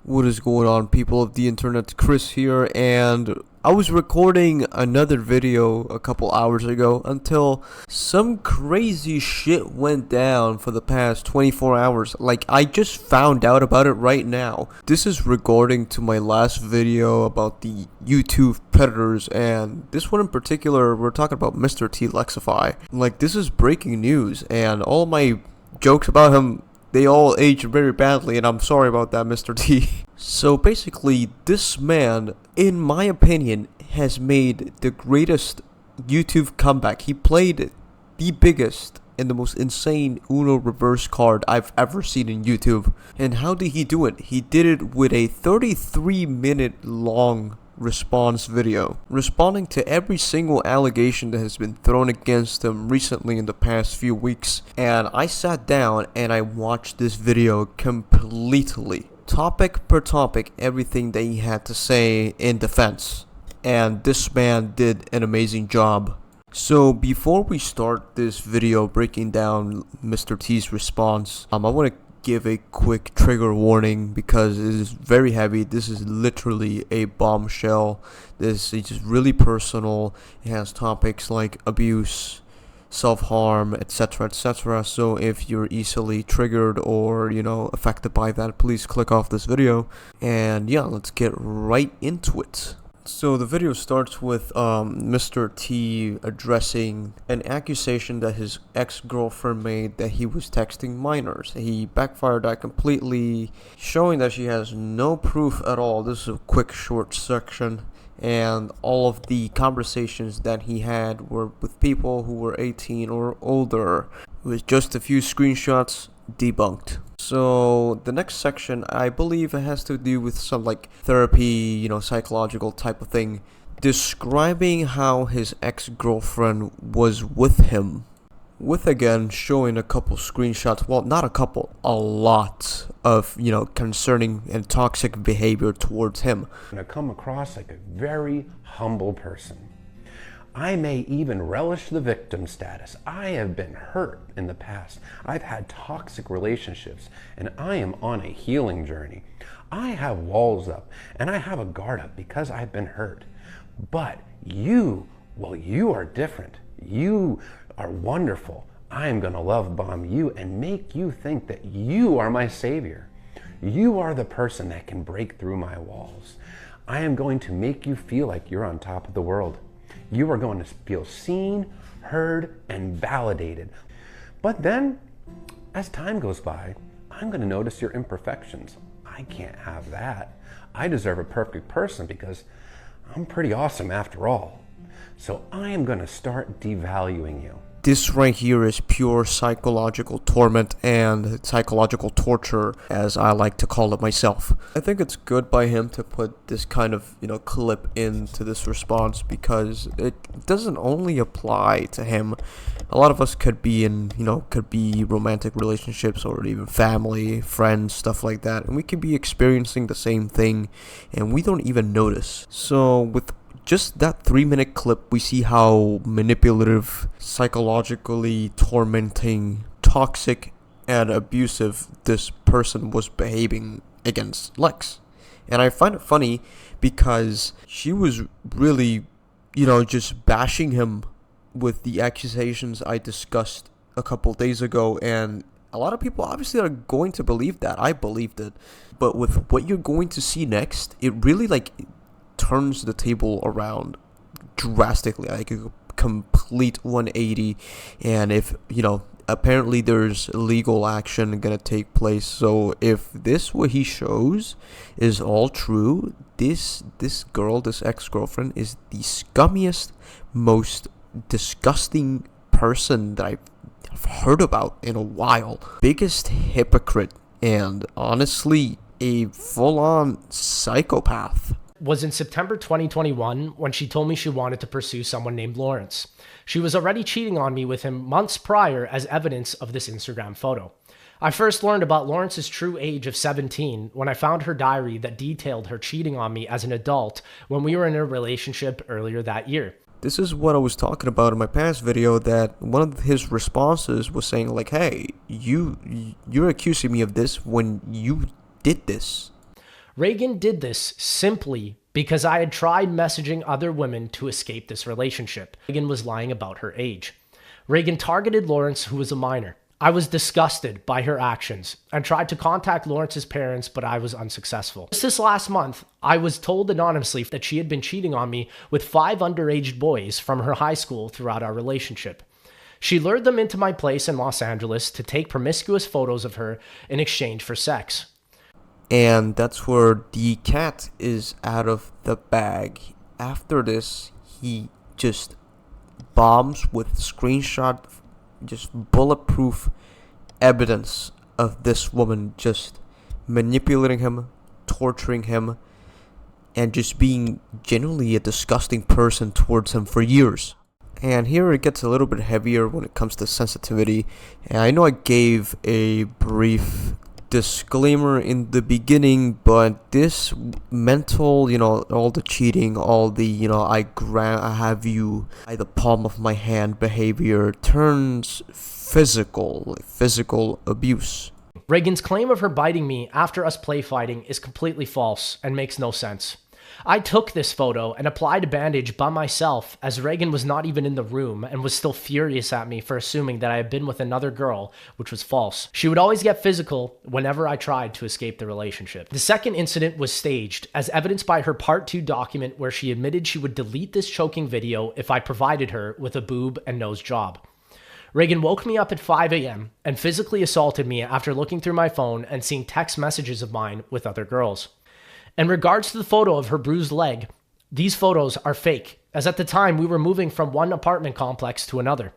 What is going on, people of the internet? Chris here, and I was recording another video a couple hours ago until some crazy shit went down for the past 24 hours. Like, I just found out about it right now. This is regarding to my last video about the YouTube predators, and this one in particular, we're talking about Mrtlexify. Like, this is breaking news, and all my jokes about him, they all aged very badly, and I'm sorry about that, Mr. T. So basically, this man, in my opinion, has made the greatest YouTube comeback. He played the biggest and the most insane Uno reverse card I've ever seen in YouTube. And how did he do it? He did it with a 33-minute long response video, responding to every single allegation that has been thrown against him recently in the past few weeks. And I sat down and I watched this video completely, topic per topic, everything that he had to say in defense. And this man did an amazing job. So before we start this video breaking down Mr. T's response, I want to give a quick trigger warning because it is very heavy. This is literally a bombshell. This is just really personal. It has topics like abuse, self-harm, etc., etc. So if you're easily triggered or, affected by that, please click off this video. And yeah, let's get right into it. So the video starts with Mr. T addressing an accusation that his ex-girlfriend made that he was texting minors. He backfired that completely, showing that she has no proof at all. This is a quick short section, and all of the conversations that he had were with people who were 18 or older. With just a few screenshots, debunked. So the next section, I believe it has to do with some like therapy, psychological type of thing, describing how his ex-girlfriend was with him, with again showing a couple screenshots, well, not a couple, a lot of, concerning and toxic behavior towards him. I come across like a very humble person. I may even relish the victim status. I have been hurt in the past. I've had toxic relationships, and I am on a healing journey. I have walls up, and I have a guard up because I've been hurt. But you are different. You are wonderful. I am going to love bomb you and make you think that you are my savior. You are the person that can break through my walls. I am going to make you feel like you're on top of the world. You are going to feel seen, heard, and validated. But then, as time goes by, I'm going to notice your imperfections. I can't have that. I deserve a perfect person because I'm pretty awesome after all. So I am going to start devaluing you. This right here is pure psychological torment and psychological torture, as I like to call it myself. I think it's good by him to put this kind of, clip into this response because it doesn't only apply to him. A lot of us could be in, could be romantic relationships or even family, friends, stuff like that. And we could be experiencing the same thing and we don't even notice. So with just that 3-minute clip, we see how manipulative, psychologically tormenting, toxic, and abusive this person was behaving against Lex. And I find it funny because she was really, just bashing him with the accusations I discussed a couple days ago. And a lot of people obviously are going to believe that. I believed it. But with what you're going to see next, it really turns the table around drastically, like a complete 180. And if apparently there's legal action gonna take place, so if this what he shows is all true, this ex-girlfriend is the scummiest, most disgusting person that I've heard about in a while. Biggest hypocrite, and honestly a full-on psychopath. Was in September 2021 when she told me she wanted to pursue someone named Lawrence. She was already cheating on me with him months prior, as evidence of this Instagram photo. I first learned about Lawrence's true age of 17 when I found her diary that detailed her cheating on me as an adult when we were in a relationship earlier that year. This is what I was talking about in my past video, that one of his responses was saying like, hey, you're accusing me of this when you did this. Reagan did this simply because I had tried messaging other women to escape this relationship. Reagan was lying about her age. Reagan targeted Lawrence, who was a minor. I was disgusted by her actions and tried to contact Lawrence's parents, but I was unsuccessful. Just this last month, I was told anonymously that she had been cheating on me with 5 underage boys from her high school throughout our relationship. She lured them into my place in Los Angeles to take promiscuous photos of her in exchange for sex. And that's where the cat is out of the bag. After this, he just bombs with screenshot, just bulletproof evidence of this woman just manipulating him, torturing him, and just being genuinely a disgusting person towards him for years. And here it gets a little bit heavier when it comes to sensitivity. And I know I gave a brief disclaimer in the beginning, but this mental, all the cheating, all the, I have you by the palm of my hand behavior turns physical abuse. Reagan's claim of her biting me after us play fighting is completely false and makes no sense. I took this photo and applied a bandage by myself as Reagan was not even in the room and was still furious at me for assuming that I had been with another girl, which was false. She would always get physical whenever I tried to escape the relationship. The second incident was staged, as evidenced by her Part 2 document where she admitted she would delete this choking video if I provided her with a boob and nose job. Reagan woke me up at 5 a.m. and physically assaulted me after looking through my phone and seeing text messages of mine with other girls. In regards to the photo of her bruised leg, these photos are fake, as at the time we were moving from one apartment complex to another.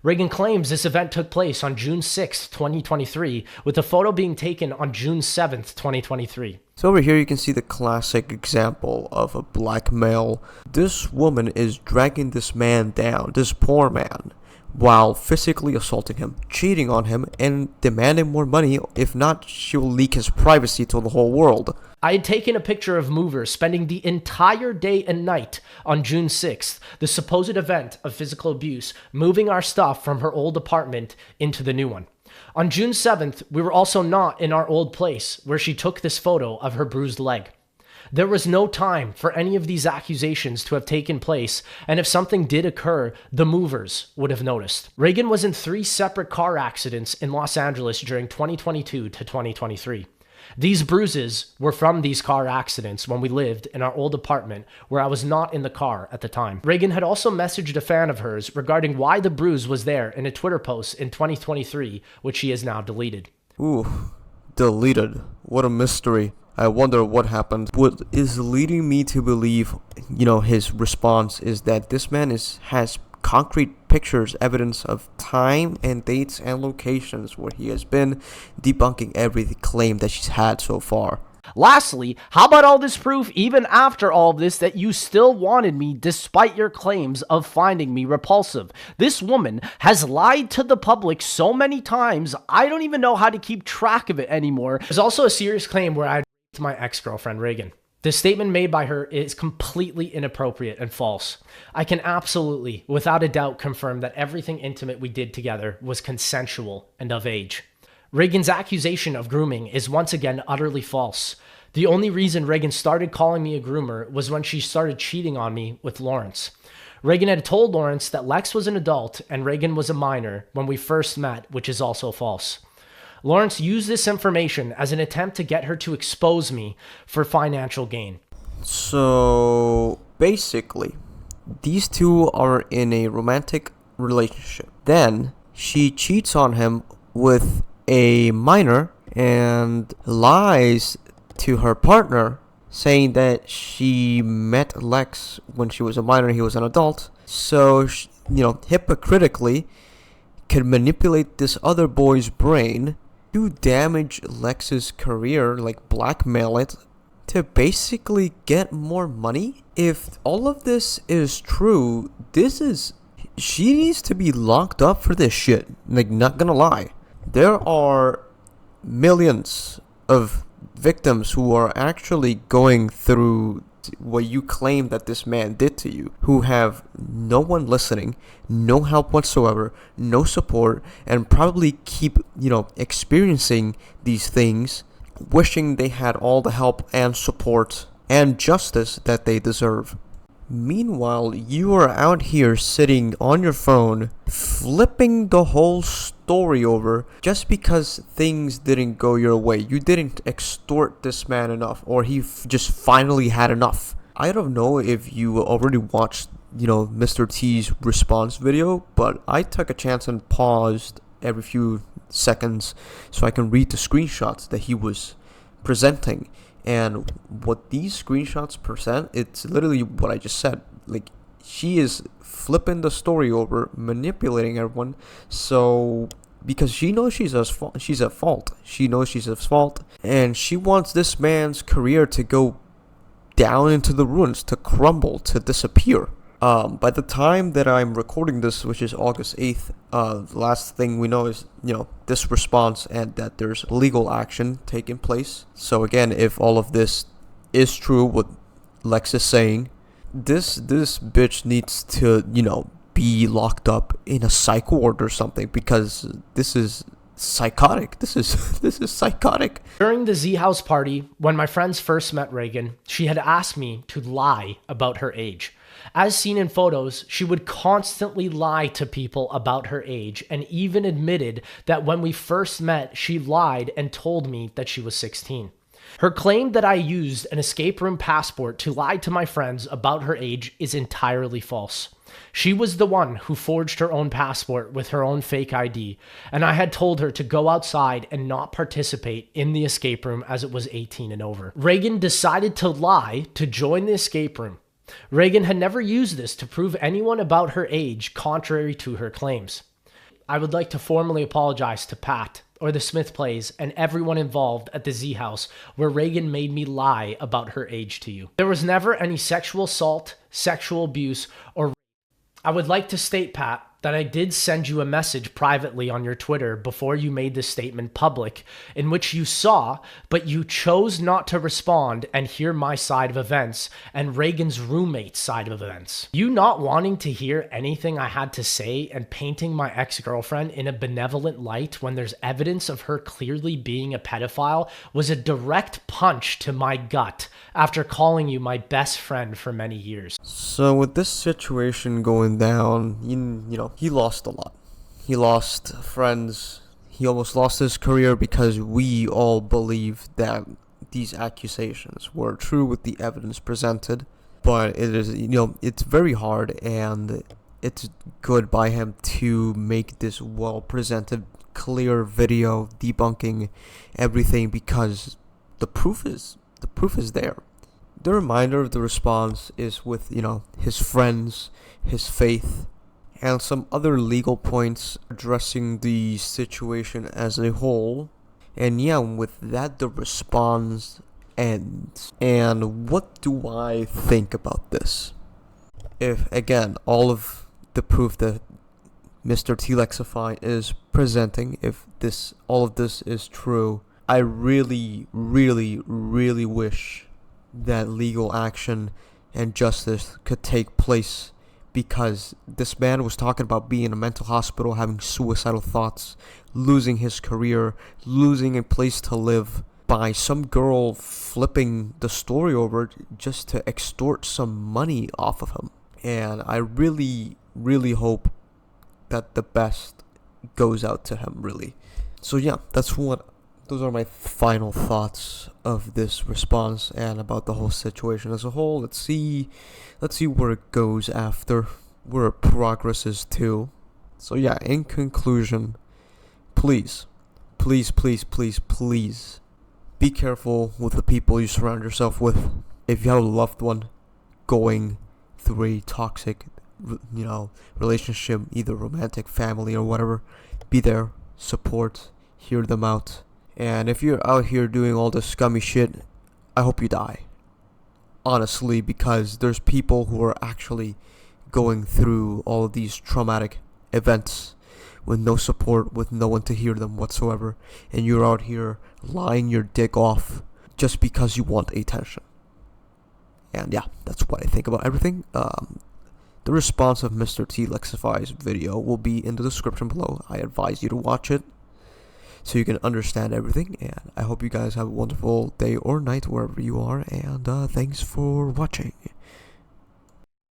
Reagan claims this event took place on June 6, 2023, with the photo being taken on June 7, 2023. So over here you can see the classic example of a black male. This woman is dragging this man down, this poor man, while physically assaulting him, cheating on him, and demanding more money. If not, she will leak his privacy to the whole world. I had taken a picture of Mover spending the entire day and night on June 6th, the supposed event of physical abuse, moving our stuff from her old apartment into the new one. On June 7th, we were also not in our old place, where she took this photo of her bruised leg. There was no time for any of these accusations to have taken place, and if something did occur, the movers would have noticed. Reagan was in 3 separate car accidents in Los Angeles during 2022 to 2023. These bruises were from these car accidents when we lived in our old apartment where I was not in the car at the time. Reagan had also messaged a fan of hers regarding why the bruise was there in a Twitter post in 2023, which she has now deleted. Ooh, deleted. What a mystery. I wonder what happened. What is leading me to believe, his response is that this man has concrete pictures, evidence of time and dates and locations where he has been, debunking every claim that she's had so far. Lastly, how about all this proof, even after all of this, that you still wanted me despite your claims of finding me repulsive? This woman has lied to the public so many times, I don't even know how to keep track of it anymore. There's also a serious claim where I raped my ex-girlfriend, Reagan. The statement made by her is completely inappropriate and false. I can absolutely, without a doubt, confirm that everything intimate we did together was consensual and of age. Reagan's accusation of grooming is once again utterly false. The only reason Reagan started calling me a groomer was when she started cheating on me with Lawrence. Reagan had told Lawrence that Lex was an adult and Reagan was a minor when we first met, which is also false. Lawrence used this information as an attempt to get her to expose me for financial gain. So basically, these two are in a romantic relationship. Then she cheats on him with a minor and lies to her partner, saying that she met Lex when she was a minor and he was an adult. So, hypocritically, could manipulate this other boy's brain to damage Lex's career, like blackmail it, to basically get more money. If all of this is true, she needs to be locked up for this shit. Like, not gonna lie. There are millions of victims who are actually going through what you claim that this man did to you, who have no one listening, no help whatsoever, no support, and probably keep, experiencing these things wishing they had all the help and support and justice that they deserve. Meanwhile, you are out here sitting on your phone, flipping the whole story over just because things didn't go your way. You didn't extort this man enough, or he just finally had enough. I don't know if you already watched, Mr. T's response video, but I took a chance and paused every few seconds so I can read the screenshots that he was presenting. And what these screenshots present, it's literally what I just said. Like, she is flipping the story over, manipulating everyone. So, because she knows she's at fault. She knows she's at fault. And she wants this man's career to go down into the ruins, to crumble, to disappear. By the time that I'm recording this, which is August 8th, the last thing we know is, this response and that there's legal action taking place. So again, if all of this is true, what Lex is saying, this bitch needs to, be locked up in a psych ward or something, because this is psychotic. This is psychotic. During the Z House party, when my friends first met Reagan, she had asked me to lie about her age. As seen in photos, she would constantly lie to people about her age, and even admitted that when we first met, she lied and told me that she was 16. Her claim that I used an escape room passport to lie to my friends about her age is entirely false. She was the one who forged her own passport with her own fake ID, and I had told her to go outside and not participate in the escape room as it was 18 and over. Reagan decided to lie to join the escape room. Reagan had never used this to prove anyone about her age, contrary to her claims. I would like to formally apologize to Pat, or the Smith Plays, and everyone involved at the Z House where Reagan made me lie about her age to you. There was never any sexual assault, sexual abuse, or I would like to state, Pat, that I did send you a message privately on your Twitter before you made this statement public, in which you saw, but you chose not to respond and hear my side of events and Reagan's roommate's side of events. You not wanting to hear anything I had to say and painting my ex-girlfriend in a benevolent light when there's evidence of her clearly being a pedophile was a direct punch to my gut after calling you my best friend for many years. So with this situation going down, he lost a lot. He lost friends. He almost lost his career because we all believe that these accusations were true with the evidence presented. But it is, it's very hard, and it's good by him to make this well-presented, clear video debunking everything, because the proof is there. The reminder of the response is with, his friends, his faith, and some other legal points addressing the situation as a whole. And with that, the response ends. And what do I think about this? If, again, all of the proof that Mr. Mrtlexify is presenting, if all of this is true, I really, really, really wish that legal action and justice could take place, because this man was talking about being in a mental hospital, having suicidal thoughts, losing his career, losing a place to live by some girl flipping the story over just to extort some money off of him. And I really, really hope that the best goes out to him, really. So those are my final thoughts of this response and about the whole situation as a whole. Let's see where it goes after, where it progresses to. So in conclusion, please be careful with the people you surround yourself with. If you have a loved one going through a toxic, relationship, either romantic, family, or whatever, be there, support, hear them out. And if you're out here doing all this scummy shit, I hope you die. Honestly, because there's people who are actually going through all of these traumatic events with no support, with no one to hear them whatsoever. And you're out here lying your dick off just because you want attention. And that's what I think about everything. The response of Mr. Mrtlexify's video will be in the description below. I advise you to watch it. so you can understand everything. And I hope you guys have a wonderful day or night wherever you are, and thanks for watching.